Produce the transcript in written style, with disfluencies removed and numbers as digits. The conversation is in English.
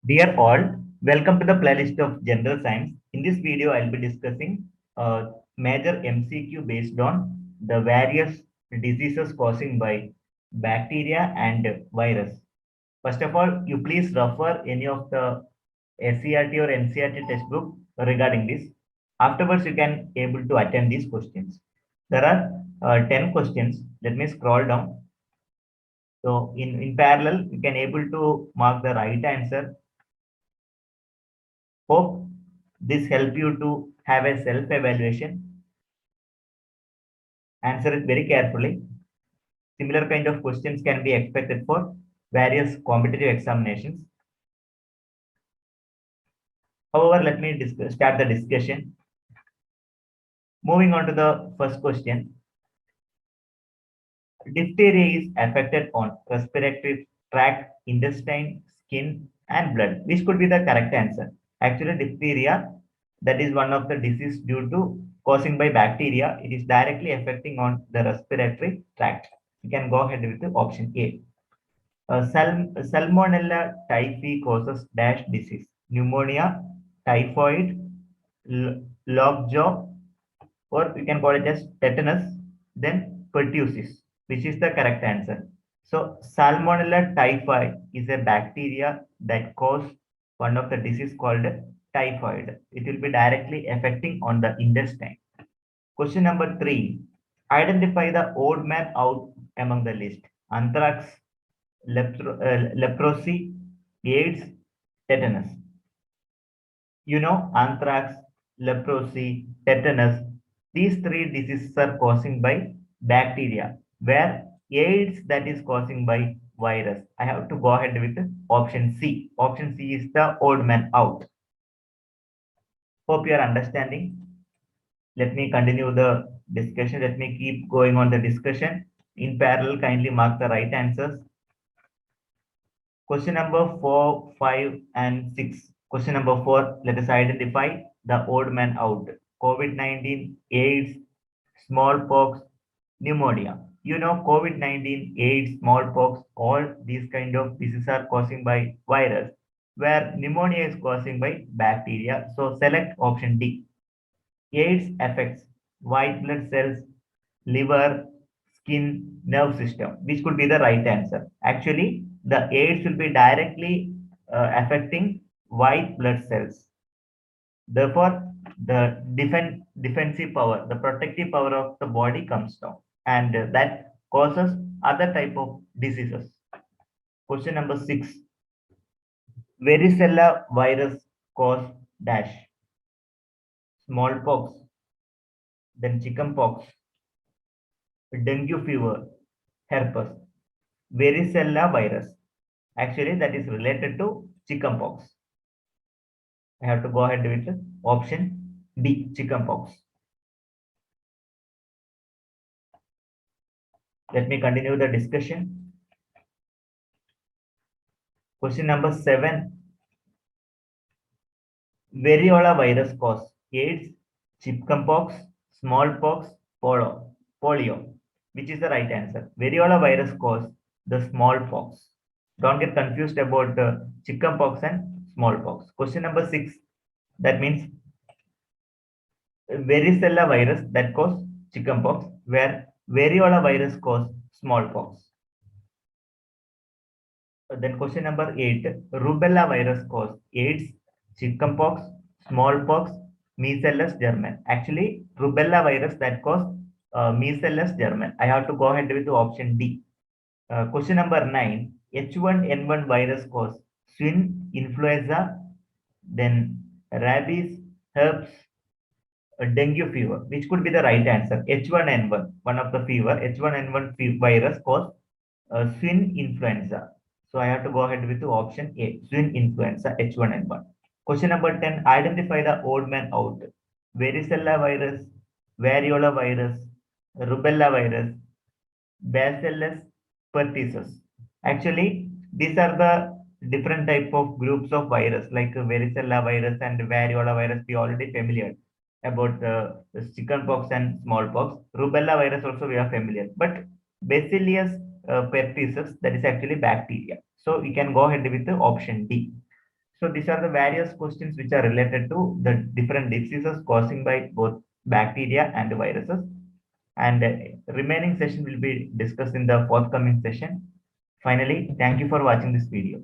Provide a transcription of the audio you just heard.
Dear all, welcome to the playlist of General Science. In this video, I'll be discussing major MCQ based on the various diseases causing by bacteria and virus. First of all, you please refer any of the SCRT or NCRT textbook regarding this. Afterwards, you can able to attend these questions. There are 10 questions. Let me scroll down. So in parallel, you can able to mark the right answer. Hope this help you to have a self-evaluation. Answer it very carefully. Similar kind of questions can be expected for various competitive examinations. However, let me start the discussion. Moving on to the first question. Diphtheria is affected on respiratory tract, intestine, skin, and blood. Which could be the correct answer? Actually, diphtheria, that is one of the disease due to causing by bacteria. It is directly affecting on the respiratory tract. You can go ahead with the option A. Salmonella typhi causes dash disease: pneumonia, typhoid, lockjaw, or we can call it as tetanus, then pertussis, which is the correct answer. So Salmonella typhi is a bacteria that cause one of the disease called typhoid. It will be directly affecting on the intestine. Question number 3. Identify the odd man out among the list. Anthrax, leprosy, AIDS, tetanus. You know, anthrax, leprosy, tetanus, these three diseases are causing by bacteria, where AIDS that is causing by virus. I have to go ahead with option C. Option C is the odd man out. Hope you are understanding. Let me continue the discussion. Let me keep going on the discussion. In parallel, kindly mark the right answers. Question number 4, 5, and 6. Question number 4, let us identify the odd man out. COVID-19, AIDS, smallpox, pneumonia. You know, COVID-19, AIDS, smallpox, all these kind of diseases are causing by virus, where pneumonia is causing by bacteria. So select option D. AIDS affects white blood cells, liver, skin, nerve system, which could be the right answer. Actually, the AIDS will be directly affecting white blood cells. Therefore, the defensive power, the protective power of the body comes down, and that causes other type of diseases. Question number 6. Varicella virus cause dash: smallpox, then chickenpox, dengue fever, herpes. Varicella virus. Actually, that is related to chickenpox. I have to go ahead with option B, chickenpox. Let me continue the discussion. Question number 7. Variola virus cause AIDS, chickenpox, smallpox, polio. Which is the right answer? Variola virus cause the smallpox. Don't get confused about the chickenpox and smallpox. Question number 6. That means varicella virus that cause chickenpox, where variola virus cause smallpox. Then question number 8. Rubella virus cause AIDS, chickenpox, smallpox, measles germen. Actually, rubella virus that cause measles germen. I have to go ahead with the option D. Question number 9. H1N1 virus cause swine influenza, then rabies, herpes, dengue fever. Which could be the right answer? H1N1, one of the fever. H1N1 virus cause swine influenza. So I have to go ahead with the option A, swine influenza H1N1. Question number 10. Identify the odd man out. Varicella virus, variola virus, rubella virus, bacillus pertussis. Actually, these are the different type of groups of virus, like varicella virus and variola virus. We already familiar about the chickenpox and smallpox. Rubella virus also we are familiar, but bacillus pertussis, that is actually bacteria. So we can go ahead with the option D. So these are the various questions which are related to the different diseases causing by both bacteria and viruses. And remaining session will be discussed in the forthcoming session. Finally, thank you for watching this video.